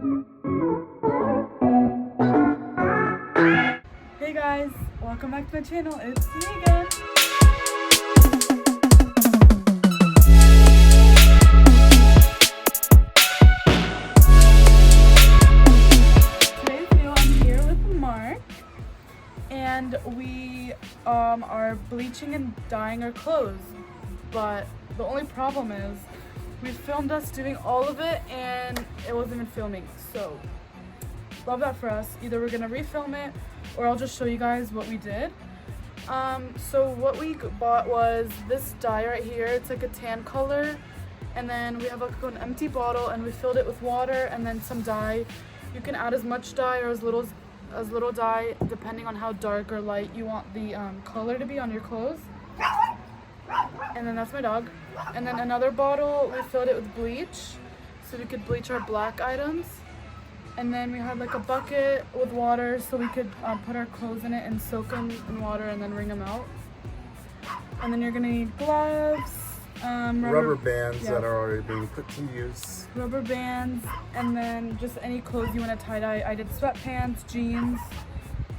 Hey guys, welcome back to my channel. It's me again. Today's video, I'm here with Mark, and we are bleaching and dyeing our clothes. But the only problem is we filmed us doing all of it and it wasn't even filming. So love that for us. Either we're gonna refilm it or I'll just show you guys what we did. So what we bought was this dye right here. It's like a tan color, and then we have like an empty bottle and we filled it with water and then some dye. You can add as much dye or as little dye depending on how dark or light you want the color to be on your clothes. And then that's my dog. And then another bottle, we filled it with bleach so we could bleach our black items. And then we had like a bucket with water so we could put our clothes in it and soak them in water and then wring them out. And then you're gonna need gloves, rubber bands that are already being put to use. Rubber bands, and then just any clothes you want to tie-dye. I did sweatpants, jeans,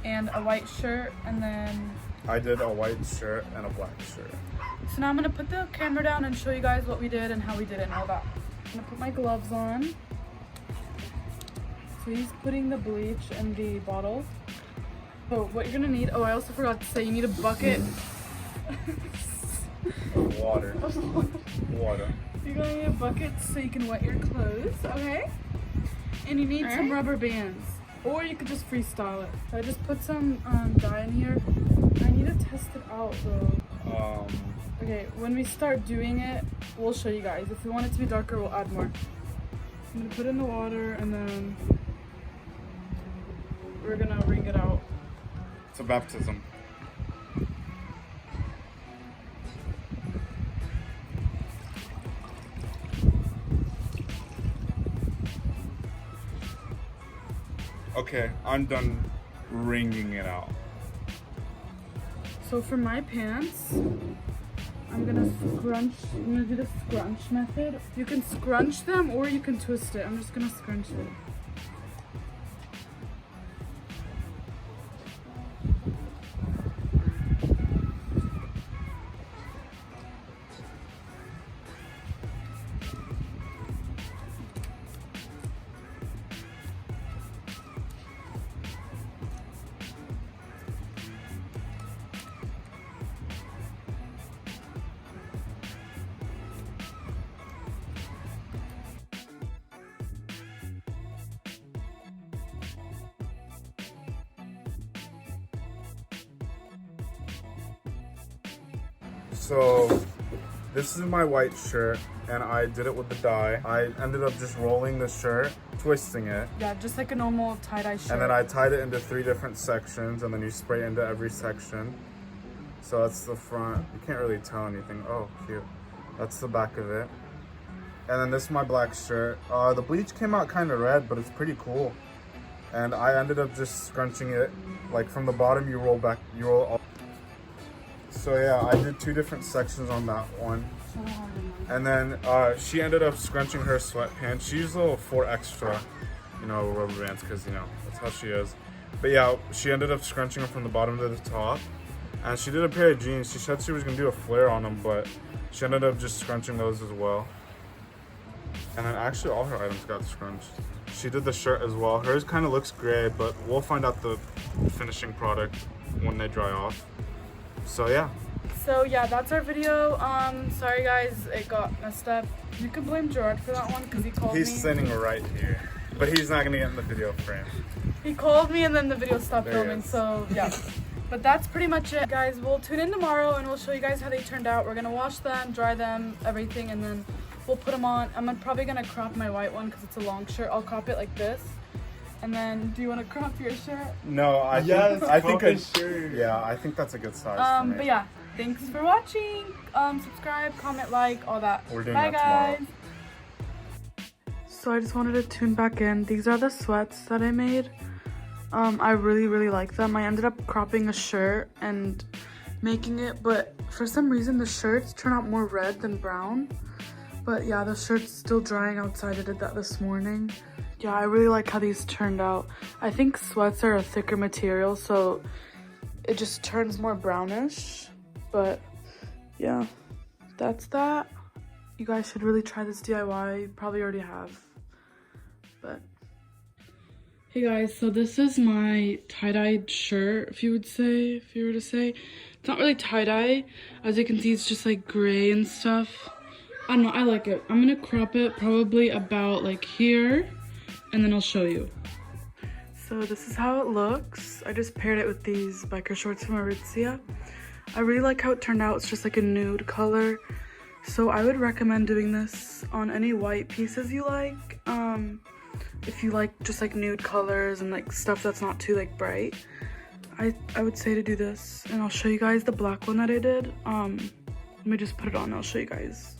and a white shirt, and then I did a white shirt and a black shirt. So now I'm gonna put the camera down and show you guys what we did and how we did it and all that. I'm gonna put my gloves on. So he's putting the bleach in the bottle. So what you're gonna need, oh, I also forgot to say, you need a bucket. Water. Water. You're gonna need a bucket so you can wet your clothes, okay? And you need some rubber bands. Or you could just freestyle it. So I just put some dye in here. I need to test it out though. Okay, when we start doing it, we'll show you guys. If we want it to be darker, we'll add more. I'm gonna put it in the water and then we're gonna wring it out. It's a baptism. Okay, I'm done wringing it out. So for my pants, I'm gonna do the scrunch method. You can scrunch them or you can twist it. I'm just gonna scrunch it. So this is my white shirt and I did it with the dye. I ended up just rolling the shirt, twisting it. Yeah, just like a normal tie-dye shirt. And then I tied it into 3 different sections and then you spray into every section. So that's the front. You can't really tell anything. Oh, cute. That's the back of it. And then this is my black shirt. The bleach came out kind of red, but it's pretty cool. And I ended up just scrunching it. Like from the bottom, you roll back, you roll all. So yeah, I did 2 different sections on that one. And then she ended up scrunching her sweatpants. She used a little 4 extra, rubber bands because, that's how she is. But yeah, she ended up scrunching them from the bottom to the top. And she did a pair of jeans. She said she was going to do a flare on them, but she ended up just scrunching those as well. And then actually all her items got scrunched. She did the shirt as well. Hers kind of looks gray, but we'll find out the finishing product when they dry off. So yeah. So yeah, that's our video. Sorry guys, it got messed up. You can blame Gerard for that one because he called me. He's sitting right here, but he's not gonna get in the video frame. He called me and then the video stopped filming, so yeah. But that's pretty much it, guys. We'll tune in tomorrow and we'll show you guys how they turned out. We're gonna wash them, dry them, everything, and then we'll put them on. I'm probably gonna crop my white one because it's a long shirt. I'll crop it like this. And then, do you want to crop your shirt? No, I think that's a good size for me. But yeah, thanks for watching. Subscribe, comment, like, all that. We're doing Bye, that guys. So I just wanted to tune back in. These are the sweats that I made. I really like them. I ended up cropping a shirt and making it, but for some reason the shirts turn out more red than brown. But yeah, the shirt's still drying outside. I did that this morning. Yeah, I really like how these turned out. I think sweats are a thicker material, so it just turns more brownish. But yeah, that's that. You guys should really try this DIY. You probably already have. But hey guys, so this is my tie-dyed shirt, if you were to say. It's not really tie-dye. As you can see, it's just like gray and stuff. I don't know, I like it. I'm gonna crop it probably about like here, and then I'll show you. So this is how it looks. I just paired it with these biker shorts from Aritzia. I really like how it turned out. It's just like a nude color. So I would recommend doing this on any white pieces you like. If you like just like nude colors and like stuff that's not too like bright, I would say to do this. And I'll show you guys the black one that I did. Let me just put it on and I'll show you guys.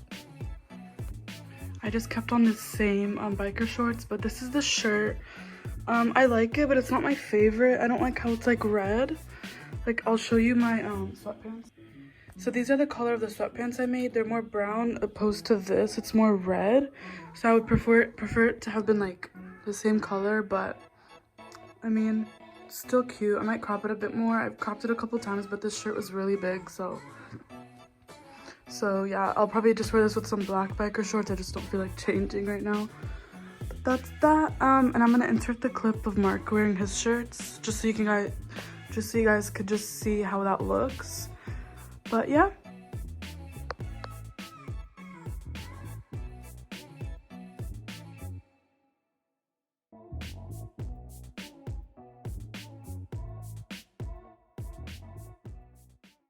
I just kept on the same biker shorts, but this is the shirt. I like it, but it's not my favorite. I don't like how it's like red. Like, I'll show you my sweatpants. So these are the color of the sweatpants I made. They're more brown opposed to this. It's more red. So I would prefer it to have been like the same color, but I mean, it's still cute. I might crop it a bit more. I've cropped it a couple times, but this shirt was really big, so yeah, I'll probably just wear this with some black biker shorts. I just don't feel like changing right now. But that's that. And I'm gonna insert the clip of Mark wearing his shirts just so you guys could just see how that looks. But yeah,